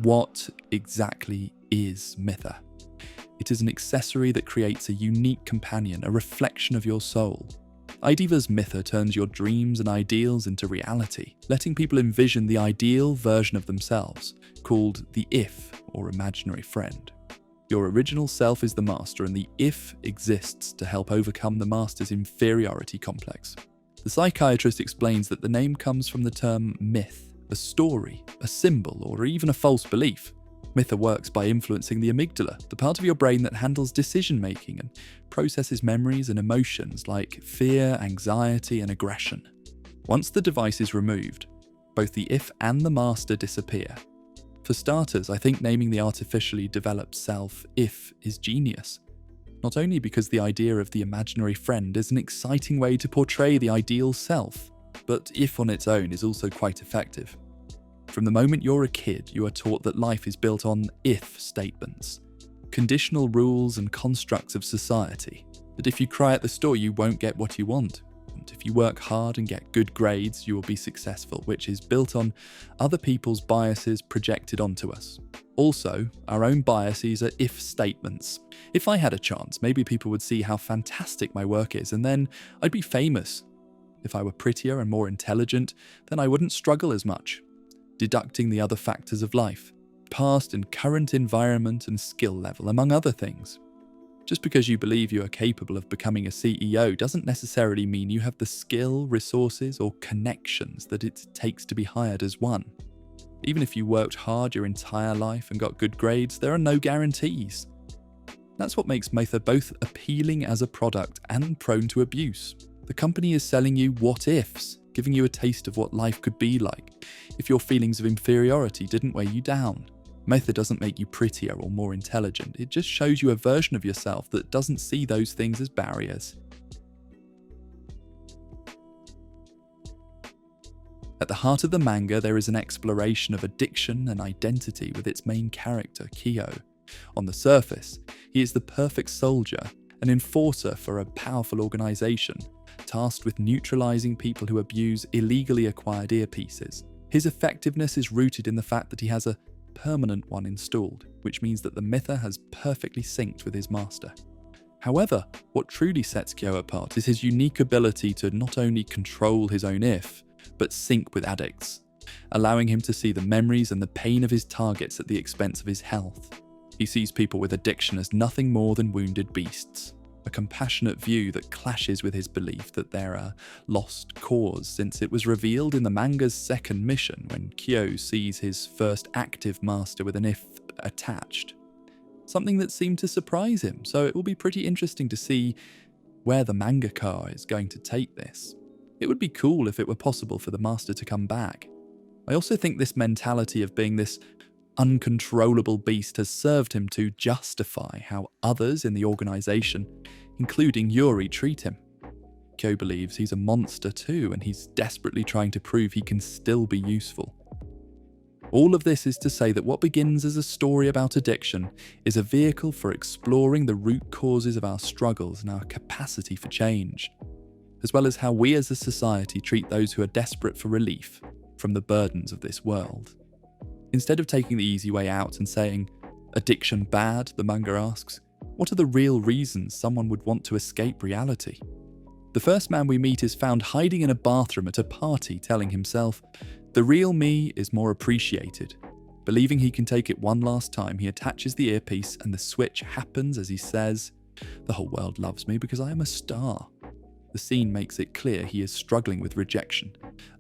What exactly is Mytha? It is an accessory that creates a unique companion, a reflection of your soul. IDeva's Mytha turns your dreams and ideals into reality, letting people envision the ideal version of themselves, called the If, or imaginary friend. Your original self is the master, and the If exists to help overcome the master's inferiority complex. The psychiatrist explains that the name comes from the term myth, a story, a symbol, or even a false belief. Mytha works by influencing the amygdala, the part of your brain that handles decision-making and processes memories and emotions like fear, anxiety, and aggression. Once the device is removed, both the If and the master disappear. For starters, I think naming the artificially developed self If is genius. Not only because the idea of the imaginary friend is an exciting way to portray the ideal self, but If on its own is also quite effective. From the moment you're a kid, you are taught that life is built on if statements, conditional rules and constructs of society, that if you cry at the store you won't get what you want, and if you work hard and get good grades you will be successful, which is built on other people's biases projected onto us. Also, our own biases are if statements. If I had a chance, maybe people would see how fantastic my work is, and then I'd be famous. If I were prettier and more intelligent, then I wouldn't struggle as much. Deducting the other factors of life, past and current environment and skill level, among other things. Just because you believe you are capable of becoming a CEO doesn't necessarily mean you have the skill, resources, or connections that it takes to be hired as one. Even if you worked hard your entire life and got good grades, there are no guarantees. That's what makes Mytha both appealing as a product and prone to abuse. The company is selling you what-ifs, giving you a taste of what life could be like if your feelings of inferiority didn't weigh you down. Mytha doesn't make you prettier or more intelligent, it just shows you a version of yourself that doesn't see those things as barriers. At the heart of the manga, there is an exploration of addiction and identity with its main character, Kyo. On the surface, he is the perfect soldier, an enforcer for a powerful organization, tasked with neutralizing people who abuse illegally acquired earpieces. His effectiveness is rooted in the fact that he has a permanent one installed, which means that the Mytha has perfectly synced with his master. However, what truly sets Kyo apart is his unique ability to not only control his own If, but sync with addicts, allowing him to see the memories and the pain of his targets at the expense of his health. He sees people with addiction as nothing more than wounded beasts, a compassionate view that clashes with his belief that they're a lost cause, since it was revealed in the manga's second mission when Kyo sees his first active master with an If attached. Something that seemed to surprise him, so it will be pretty interesting to see where the mangaka is going to take this. It would be cool if it were possible for the master to come back. I also think this mentality of being this uncontrollable beast has served him to justify how others in the organization, including Yuri, treat him. Kyo believes he's a monster too, and he's desperately trying to prove he can still be useful. All of this is to say that what begins as a story about addiction is a vehicle for exploring the root causes of our struggles and our capacity for change, as well as how we as a society treat those who are desperate for relief from the burdens of this world. Instead of taking the easy way out and saying, "Addiction bad?" the manga asks, what are the real reasons someone would want to escape reality? The first man we meet is found hiding in a bathroom at a party, telling himself, "The real me is more appreciated." Believing he can take it one last time, he attaches the earpiece and the switch happens as he says, "The whole world loves me because I am a star." The scene makes it clear he is struggling with rejection.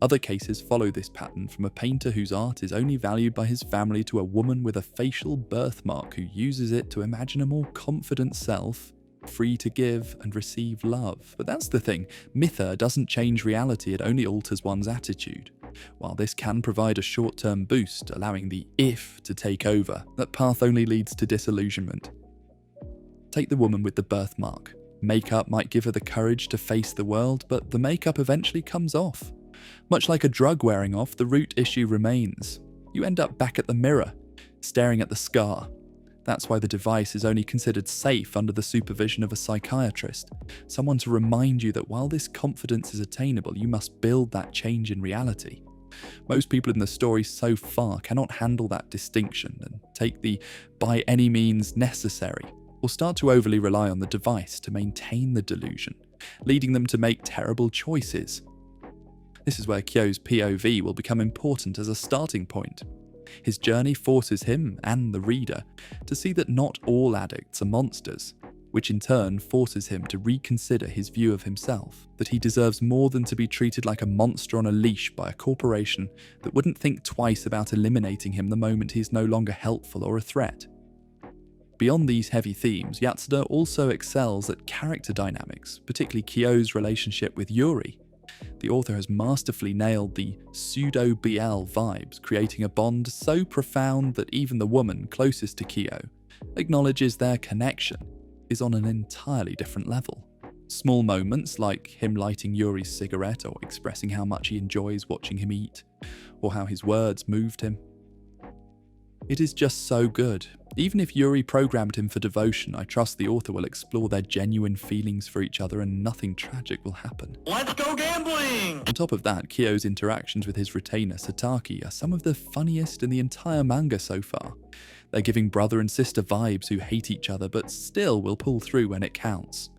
Other cases follow this pattern, from a painter whose art is only valued by his family to a woman with a facial birthmark who uses it to imagine a more confident self, free to give and receive love. But that's the thing, Mytha doesn't change reality, it only alters one's attitude. While this can provide a short-term boost, allowing the If to take over, that path only leads to disillusionment. Take the woman with the birthmark. Makeup might give her the courage to face the world, but the makeup eventually comes off. Much like a drug wearing off, the root issue remains. You end up back at the mirror, staring at the scar. That's why the device is only considered safe under the supervision of a psychiatrist, someone to remind you that while this confidence is attainable, you must build that change in reality. Most people in the story so far cannot handle that distinction and take the by any means necessary, or start to overly rely on the device to maintain the delusion, leading them to make terrible choices. This is where Kyo's POV will become important as a starting point. His journey forces him and the reader to see that not all addicts are monsters, which in turn forces him to reconsider his view of himself, that he deserves more than to be treated like a monster on a leash by a corporation that wouldn't think twice about eliminating him the moment he is no longer helpful or a threat. Beyond these heavy themes, Yatsuda also excels at character dynamics, particularly Kyo's relationship with Yuri. The author has masterfully nailed the pseudo-BL vibes, creating a bond so profound that even the woman closest to Kyo acknowledges their connection is on an entirely different level. Small moments like him lighting Yuri's cigarette or expressing how much he enjoys watching him eat, or how his words moved him. It is just so good. Even if Yuri programmed him for devotion, I trust the author will explore their genuine feelings for each other and nothing tragic will happen. Let's go gambling! On top of that, Kyo's interactions with his retainer Sataki are some of the funniest in the entire manga so far. They're giving brother and sister vibes who hate each other but still will pull through when it counts.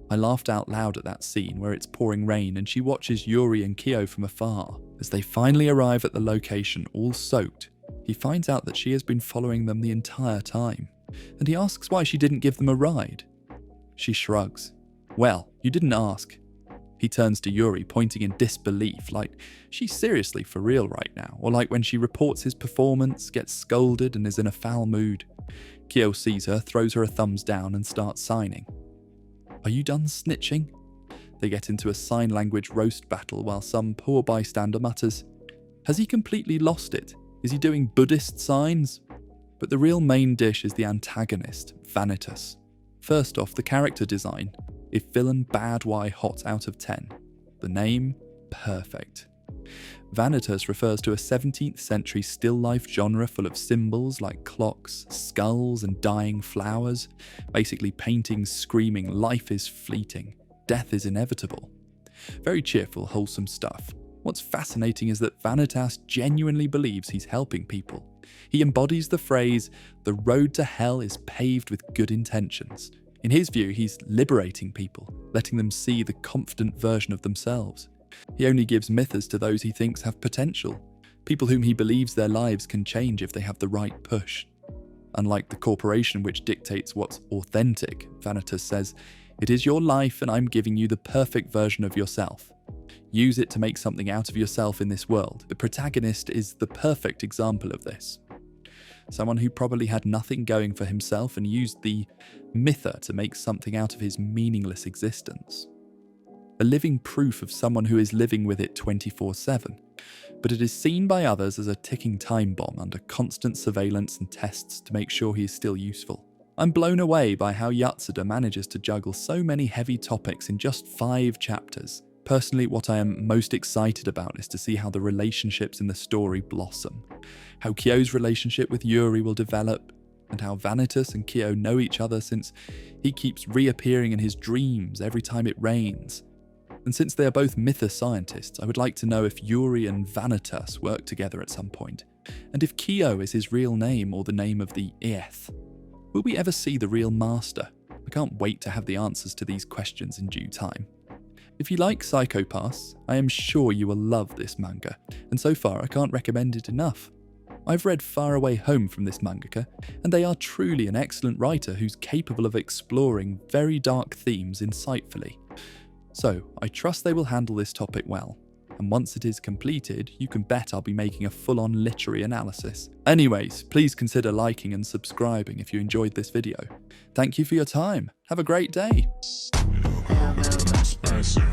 I laughed out loud at that scene where it's pouring rain and she watches Yuri and Kyo from afar. As they finally arrive at the location, all soaked, he finds out that she has been following them the entire time, and he asks why she didn't give them a ride. She shrugs. Well, you didn't ask. He turns to Yuri, pointing in disbelief, like she's seriously for real right now, or like when she reports his performance, gets scolded and is in a foul mood. Kyo sees her, throws her a thumbs down and starts signing. Are you done snitching? They get into a sign language roast battle while some poor bystander mutters, has he completely lost it? Is he doing Buddhist signs? But the real main dish is the antagonist, Vanitas. First off, the character design. If villain bad, why hot out of 10? The name, perfect. Vanitas refers to a 17th century still life genre full of symbols like clocks, skulls and dying flowers, basically paintings screaming life is fleeting, death is inevitable. Very cheerful, wholesome stuff. What's fascinating is that Vanitas genuinely believes he's helping people. He embodies the phrase, the road to hell is paved with good intentions. In his view, he's liberating people, letting them see the confident version of themselves. He only gives mythos to those he thinks have potential, people whom he believes their lives can change if they have the right push. Unlike the corporation which dictates what's authentic, Vanitas says, it is your life and I'm giving you the perfect version of yourself. Use it to make something out of yourself in this world. The protagonist is the perfect example of this. Someone who probably had nothing going for himself and used the mytha to make something out of his meaningless existence. A living proof of someone who is living with it 24/7, but it is seen by others as a ticking time bomb under constant surveillance and tests to make sure he is still useful. I'm blown away by how Yatsuda manages to juggle so many heavy topics in just 5 chapters. Personally, what I am most excited about is to see how the relationships in the story blossom, how Kyo's relationship with Yuri will develop, and how Vanitas and Kyo know each other since he keeps reappearing in his dreams every time it rains. And since they are both mythos scientists, I would like to know if Yuri and Vanitas work together at some point, and if Kyo is his real name or the name of the Eth. Will we ever see the real master? I can't wait to have the answers to these questions in due time. If you like Psychopaths, I am sure you will love this manga, and so far I can't recommend it enough. I've read Far Away Home from this mangaka, and they are truly an excellent writer who's capable of exploring very dark themes insightfully. So, I trust they will handle this topic well, and once it is completed, you can bet I'll be making a full-on literary analysis. Anyways, please consider liking and subscribing if you enjoyed this video. Thank you for your time. Have a great day. Spicy.